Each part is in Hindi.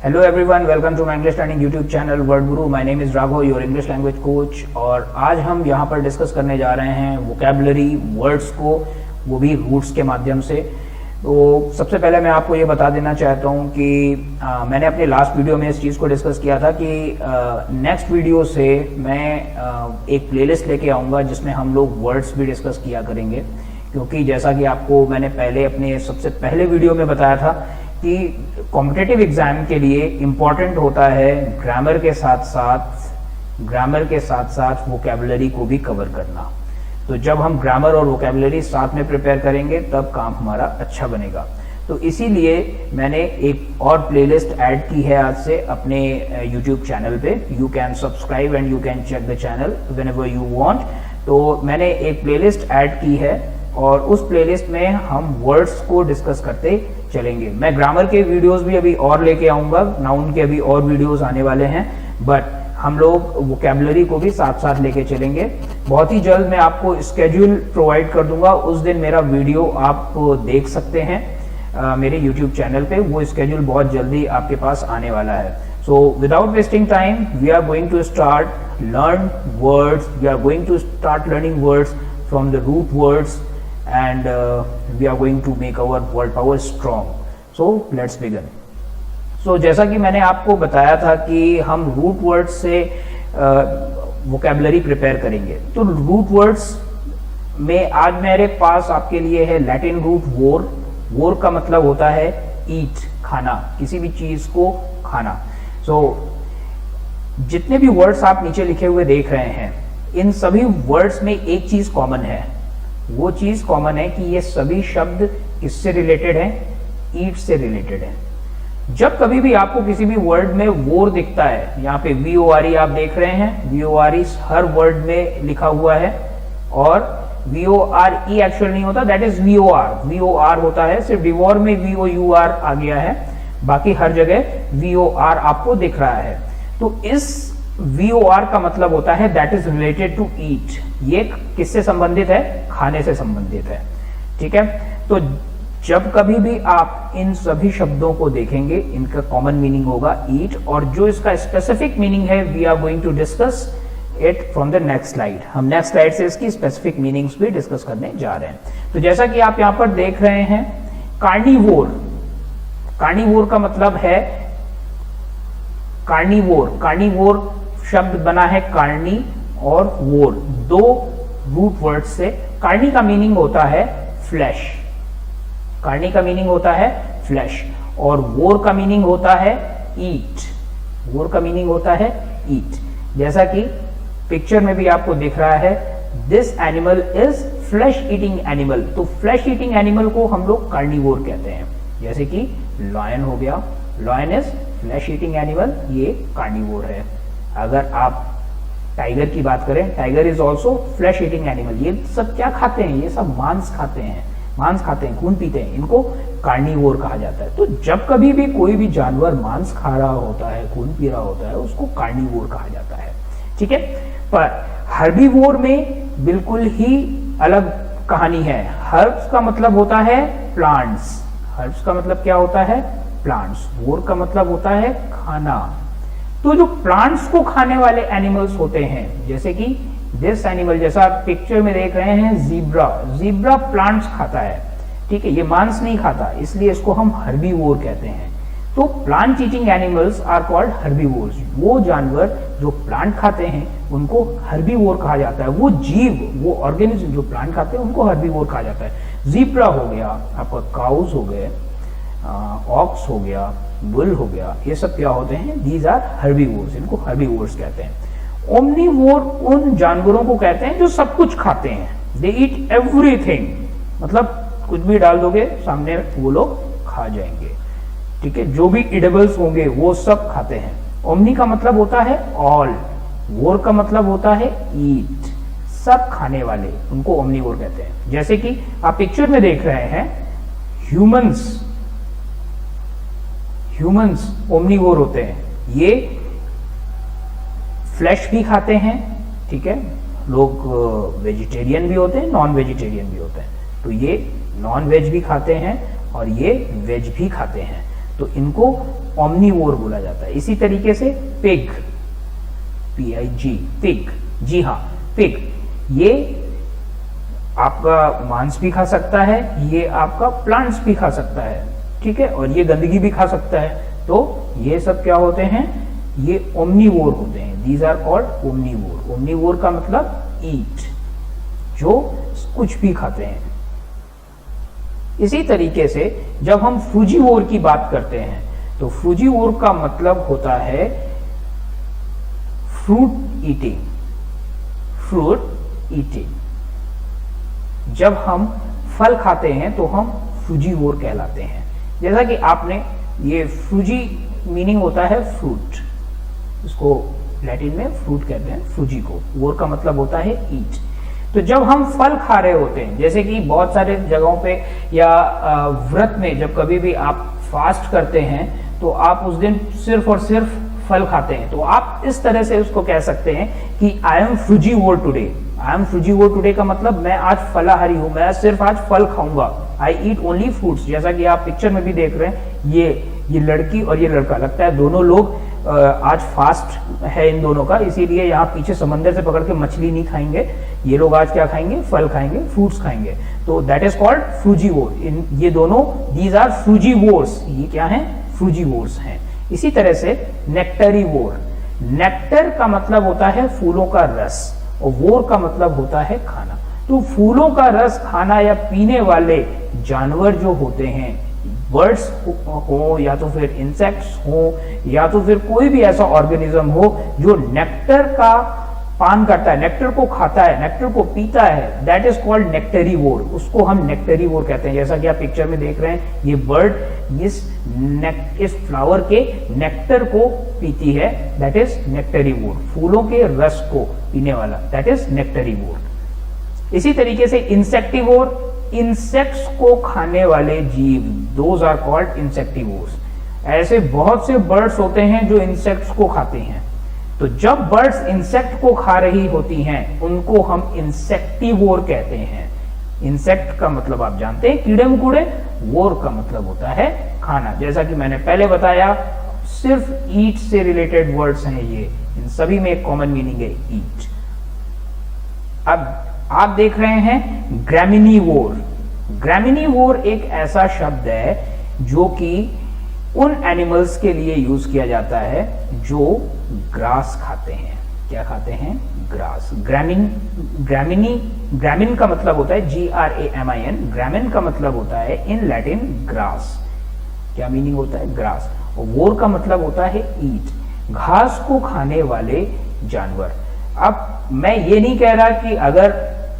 Hello everyone, welcome to my English learning YouTube channel word guru. My name is Raghav, your English language coach. और आज हम यहाँ पर डिस्कस करने जा रहे हैं वोकैबुलरी वर्ड्स को, वो भी रूट्स के माध्यम से। तो सबसे पहले मैं आपको ये बता देना चाहता हूँ कि मैंने अपने लास्ट वीडियो में इस चीज़ को डिस्कस किया था कि नेक्स्ट वीडियो से मैं एक प्लेलिस्ट लेके आऊँगा जिसमें हम लोग वर्ड्स भी डिस्कस किया करेंगे। क्योंकि जैसा कि आपको मैंने पहले अपने सबसे पहले वीडियो में बताया था कि कॉम्पिटिटिव एग्जाम के लिए इम्पॉर्टेंट होता है ग्रामर के साथ साथ वोकैबुलरी को भी कवर करना। तो जब हम ग्रामर और वोकैबुलरी साथ में प्रिपेयर करेंगे तब काम हमारा अच्छा बनेगा। तो इसीलिए मैंने एक और प्लेलिस्ट ऐड की है आज से अपने YouTube चैनल पे। You can subscribe and you can check the channel whenever you want. तो मैंने एक प्लेलिस्ट ऐड की है और उस प्लेलिस्ट में हम वर्ड्स को डिस्कस करते चलेंगे। मैं ग्रामर के वीडियोस भी अभी और लेके आऊंगा, नाउन के अभी और वीडियोस आने वाले हैं, बट हम लोग वोकैबुलरी को भी साथ साथ लेके चलेंगे। बहुत ही जल्द मैं आपको स्केड्यूल प्रोवाइड कर दूंगा, उस दिन मेरा वीडियो आप देख सकते हैं मेरे यूट्यूब चैनल पे। वो स्केड्यूल बहुत जल्दी आपके पास आने वाला है। So without wasting time we are going to start learn words. We are going to start learning words from the root words and we are going to make our word power strong. So let's begin. So जैसा कि मैंने आपको बताया था कि हम रूट वर्ड्स से वोकैबुलरी प्रिपेयर करेंगे। तो रूट वर्ड्स में आज मेरे पास आपके लिए है लैटिन रूट वोर। वोर का मतलब होता है ईट, खाना, किसी भी चीज को खाना। So जितने भी वर्ड्स आप नीचे लिखे हुए देख रहे हैं, इन सभी वर्ड्स में एक चीज कॉमन है। वो चीज कॉमन है कि ये सभी शब्द किससे रिलेटेड हैं? ईट से रिलेटेड है। जब कभी भी आपको किसी भी वर्ड में वोर दिखता है, यहाँ पे VORE आप देख रहे हैं, VORE हर वर्ड में लिखा हुआ है और VORE एक्चुअल नहीं होता, दैट इज VOR होता है। सिर्फ डिवोर में VOUR आ गया है, बाकी हर जगह VOR आपको दिख रहा है। तो इस VOR का मतलब होता है that is related to eat. ये किससे संबंधित है? खाने से संबंधित है। ठीक है, तो जब कभी भी आप इन सभी शब्दों को देखेंगे, इनका कॉमन मीनिंग होगा ईट, और जो इसका स्पेसिफिक मीनिंग है we are going to discuss it from the next slide. हम नेक्स्ट स्लाइड से इसकी स्पेसिफिक मीनिंग्स भी डिस्कस करने जा रहे हैं। तो जैसा कि आप यहां पर देख रहे हैं, कार्निवोर। कार्निवोर का मतलब है कार्निवोर। कार्निवोर शब्द बना है कार्नी और वोर, दो रूट वर्ड से। कार्नी का मीनिंग होता है फ्लैश, कार्नी का मीनिंग होता है फ्लैश, और वोर का मीनिंग होता है ईट। वोर का मीनिंग होता है ईट। जैसा कि पिक्चर में भी आपको दिख रहा है, this animal is flesh eating animal. तो फ्लैश ईटिंग एनिमल को हम लोग कार्निवोर कहते हैं। जैसे कि लॉयन हो गया, lion is flesh eating animal, ये कार्निवोर है। अगर आप टाइगर की बात करें, tiger is also flesh eating animal. ये सब क्या खाते हैं? ये सब मांस खाते हैं, खून पीते हैं, इनको कार्निवोर कहा जाता है। तो जब कभी भी कोई भी जानवर मांस खा रहा होता है, खून पी रहा होता है, उसको कार्निवोर कहा जाता है। ठीक है, पर हर्बीवोर में बिल्कुल ही अलग कहानी है। हर्ब्स का मतलब होता है प्लांट्स। हर्ब्स का मतलब क्या होता है? प्लांट्स। वोर का मतलब होता है खाना। तो जो प्लांट्स को खाने वाले एनिमल्स होते हैं, जैसे कि दिस एनिमल, जैसा आप पिक्चर में देख रहे हैं, जीब्रा। जीब्रा प्लांट्स खाता है, ठीक है, ये मांस नहीं खाता, इसलिए इसको हम हर्बीवोर कहते हैं। तो plant eating animals are called herbivores. वो जानवर जो प्लांट खाते हैं उनको हर्बीवोर कहा जाता है। वो जीव, वो ऑर्गेनिज्म जो प्लांट खाते हैं उनको हर्बीवोर कहा जाता है। जीब्रा हो गया आपका, काउस हो गए, ऑक्स हो गया, बुल हो गया, ये सब क्या होते हैं? दीज आर हर्बीवोर्स, इनको हर्बीवोर्स कहते हैं। ओमनीवोर उन जानवरों को कहते हैं जो सब कुछ खाते हैं। दे ईट एवरीथिंग, मतलब कुछ भी डाल दोगे सामने वो लोग खा जाएंगे। ठीक है, जो भी इडेबल्स होंगे वो सब खाते हैं। ओमनी का मतलब होता है ऑल, वोर का मतलब होता है ईट, सब खाने वाले, उनको ओमनीवोर कहते हैं। जैसे कि आप पिक्चर में देख रहे हैं, ह्यूमंस ओमनीवोर होते हैं। ये फ्लैश भी खाते हैं, ठीक है, लोग वेजिटेरियन भी होते हैं, नॉन वेजिटेरियन भी होते हैं। तो ये नॉन वेज भी खाते हैं और ये वेज भी खाते हैं। तो इनको ओमनीवोर बोला जाता है। इसी तरीके से पिग, PIG, पिग, जी हाँ पिग, ये आपका मांस भी खा सकता है, ये आपका प्लांट्स भी खा सकता है, ठीक है, और ये गंदगी भी खा सकता है। तो ये सब क्या होते हैं, ये ओमनीवोर होते हैं। These are called omnivore. Omnivore का मतलब ईट, जो कुछ भी खाते हैं। इसी तरीके से जब हम फ्रूजीवोर की बात करते हैं तो फ्रूजीवोर का मतलब होता है फ्रूट ईटिंग, फ्रूट ईटिंग। जब हम फल खाते हैं तो हम फ्रूजीवोर कहलाते हैं। जैसा कि आपने ये फ्रूजी मीनिंग होता है फ्रूट, इसको लैटिन में फ्रूट कहते हैं, फ्रूजी को, वोर का मतलब होता है ईट। तो जब हम फल खा रहे होते हैं, जैसे कि बहुत सारे जगहों पे या व्रत में जब कभी भी आप फास्ट करते हैं तो आप उस दिन सिर्फ और सिर्फ फल खाते हैं, तो आप इस तरह से उसको कह सकते हैं कि I am frugivore today. I am frugivore today का मतलब मैं आज फलाहारी हूं, मैं सिर्फ आज फल खाऊंगा। आई ईट ओनली फ्रूट्स। जैसा कि आप पिक्चर में भी देख रहे हैं, ये लड़की और ये लड़का, लगता है दोनों लोग आज फास्ट है इन दोनों का, इसीलिए यहाँ पीछे समंदर से पकड़ के मछली नहीं खाएंगे। ये लोग आज क्या खाएंगे, फल खाएंगे, फ्रूट्स खाएंगे। तो दैट इज कॉल्ड फ्रूजीवोर। ये दोनों, दीज आर फ्रूजीवोर्स, ये क्या है, फ्रूजीवोर्स हैं। इसी तरह से नेक्टरीवोर। नेक्टर का मतलब होता है फूलों का रस और वोर का मतलब होता है खाना। तो फूलों का रस खाना या पीने वाले जानवर जो होते हैं, बर्ड्स हो या तो फिर इंसेक्ट्स हो या तो फिर कोई भी ऐसा ऑर्गेनिज्म हो जो नेक्टर का पान करता है, नेक्टर को खाता है, नेक्टर को पीता है, दैट इज कॉल्ड नेक्टरीवोर। उसको हम नेक्टरीवोर कहते हैं। जैसा कि आप पिक्चर में देख रहे हैं, ये बर्ड इस फ्लावर के नेक्टर को पीती है, दैट इज नेक्टरीवोर। फूलों के रस को पीने वाला, दैट इज नेक्टरीवोर। इसी तरीके से इंसेक्टिवोर, इंसेक्ट्स को खाने वाले जीव, दोज आर कॉल्ड इंसेक्टिवोर्स। ऐसे बहुत से बर्ड्स होते हैं जो इंसेक्ट्स को खाते हैं। तो जब बर्ड्स इंसेक्ट को खा रही होती हैं, उनको हम इंसेक्टिवोर कहते हैं। इंसेक्ट का मतलब आप जानते हैं कीड़े मकोड़े, वोर का मतलब होता है खाना। जैसा कि मैंने पहले बताया, सिर्फ ईट से रिलेटेड वर्ड्स हैं ये, इन सभी में एक कॉमन मीनिंग है ईट। अब आप देख रहे हैं ग्रैमिनीवोर। ग्रैमिनीवोर एक ऐसा शब्द है जो कि उन एनिमल्स के लिए यूज किया जाता है जो ग्रास खाते हैं। क्या खाते हैं, ग्रास। ग्रामीन का मतलब होता है GRAMIN। ग्रामीन का मतलब होता है इन लैटिन ग्रास। क्या मीनिंग होता है, ग्रास। और वोर का मतलब होता है ईट, घास को खाने वाले जानवर। अब मैं ये नहीं कह रहा कि अगर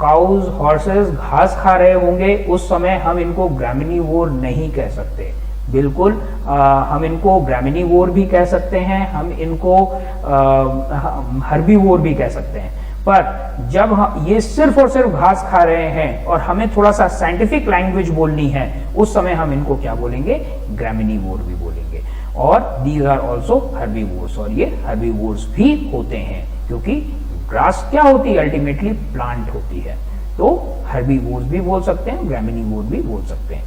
काउज हॉर्सेस घास खा रहे होंगे उस समय हम इनको ग्रामिनीवोर नहीं कह सकते। बिल्कुल हम इनको ग्रामिनीवोर भी कह सकते हैं, हम इनको हर्बीवोर भी कह सकते हैं। पर जब हम ये सिर्फ और सिर्फ घास खा रहे हैं और हमें थोड़ा सा साइंटिफिक लैंग्वेज बोलनी है, उस समय हम इनको क्या बोलेंगे, ग्रामिनीवोर भी बोलेंगे। और दीज आर ऑल्सो हर्बीवोर्स, और ये हर्बीवोर्स भी होते हैं क्योंकि ग्रास क्या होती है, अल्टीमेटली प्लांट होती है। तो हर्बीवोर्स भी बोल सकते हैं, ग्रामिनीवोर भी बोल सकते हैं।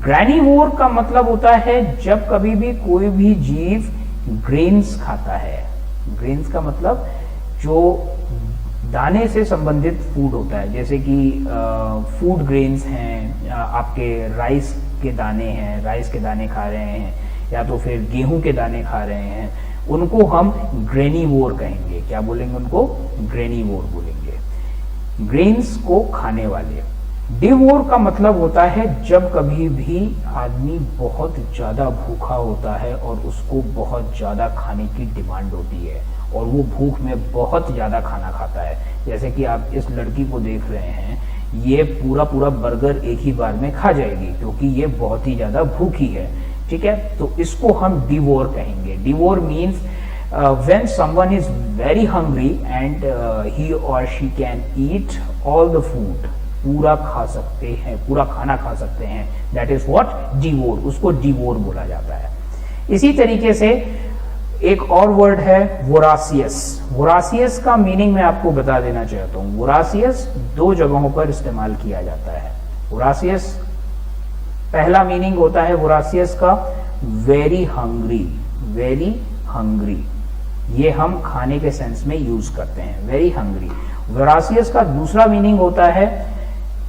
ग्रैनिवोर का मतलब होता है जब कभी भी कोई भी जीव ग्रेन्स खाता है। ग्रेन्स का मतलब जो दाने से संबंधित फूड होता है, जैसे कि फूड ग्रेन्स हैं, आपके राइस के दाने हैं, राइस के दाने खा रहे हैं या तो फिर गेहूं के दाने खा रहे हैं, उनको हम ग्रेनिवोर कहेंगे। क्या बोलेंगे उनको, ग्रेनिवोर बोलेंगे, ग्रेन्स को खाने वाले। डिवोर का मतलब होता है जब कभी भी आदमी बहुत ज्यादा भूखा होता है और उसको बहुत ज्यादा खाने की डिमांड होती है और वो भूख में बहुत ज्यादा खाना खाता है। जैसे कि आप इस लड़की को देख रहे हैं, ये पूरा बर्गर एक ही बार में खा जाएगी क्योंकि ये बहुत ही ज्यादा भूखी है, ठीक है। तो इसको हम डिवोर कहेंगे। Devour means when someone is very hungry and he or she can eat all the food, पूरा खा सकते हैं, पूरा खाना खा सकते हैं, that is what डिवोर, उसको डिवोर बोला जाता है। इसी तरीके से एक और वर्ड है वोरासियस। वोरासियस का मीनिंग मैं आपको बता देना चाहता हूँ। वोरासियस दो जगहों पर इस्तेमाल किया जाता है। वोरासियस, पहला मीनिंग होता है वोरासियस का वेरी हंग्री, वेरी हंग्री, ये हम खाने के सेंस में यूज करते हैं, वेरी हंग्री। वोरासियस का दूसरा मीनिंग होता है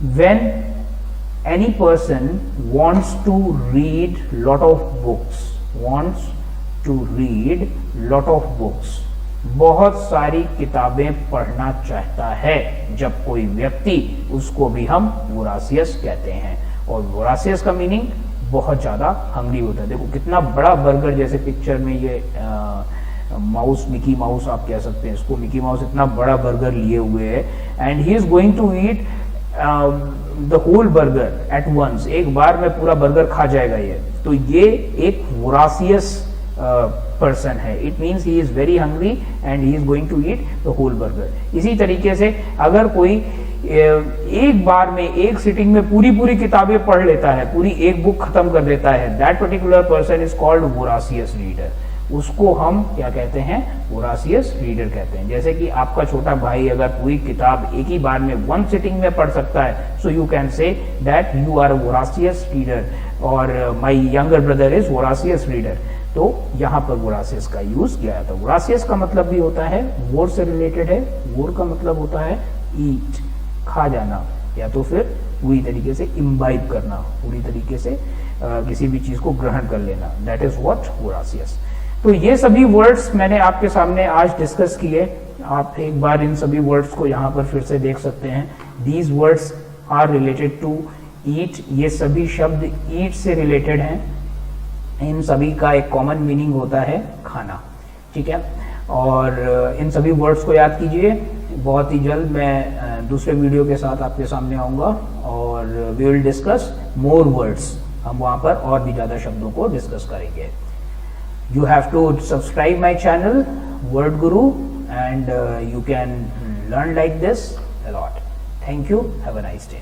when any person wants to read lot of books, wants to read lot of books, बहुत सारी किताबें पढ़ना चाहता है जब कोई व्यक्ति, उसको भी हम वोरासियस कहते हैं। और वोरासियस का मीनिंग बहुत ज्यादा हंग्री होता है। देखो कितना बड़ा बर्गर, जैसे पिक्चर में ये माउस, मिकी माउस आप कह सकते हैं इसको, मिकी माउस इतना बड़ा बर्गर लिए हुए है and he is going to eat the whole burger at once, एक बार में पूरा बर्गर खा जाएगा ये। तो ये एक वोरासियस पर्सन है। It means he is very hungry and he is going to eat the whole burger. इसी तरीके से अगर कोई एक बार में, एक सिटिंग में पूरी किताबें पढ़ लेता है, पूरी एक बुक खत्म कर देता है, that particular person is called voracious reader. उसको हम क्या कहते हैं? वोरासियस रीडर कहते हैं। जैसे कि आपका छोटा भाई अगर पूरी किताब एक ही बार में वन सिटिंग में पढ़ सकता है, so you can say that you are a voracious reader, और my younger brother is voracious reader. तो यहाँ पर वोरासियस का यूज किया जाता है। वोरासियस का मतलब भी होता है, वोर से रिलेटेड है। वोर का मतलब होता है ईट, खा जाना, या तो फिर पूरी तरीके से इम्बाइब करना, पूरी तरीके से किसी भी चीज को ग्रहण कर लेना, दैट इज व्हाट वोरासियस। तो ये सभी वर्ड्स मैंने आपके सामने आज डिस्कस किए। आप एक बार इन सभी वर्ड्स को यहाँ पर फिर से देख सकते हैं। These words are related to eat, ये सभी शब्द ईट से रिलेटेड हैं। इन सभी का एक कॉमन मीनिंग होता है खाना, ठीक है। और इन सभी वर्ड्स को याद कीजिए। बहुत ही जल्द मैं दूसरे वीडियो के साथ आपके सामने आऊँगा और we will discuss more words. हम वहाँ पर और भी ज़्यादा शब्दों को डिस्कस करेंगे। You have to subscribe my channel Word Guru, and you can learn like this a lot. Thank you. Have a nice day.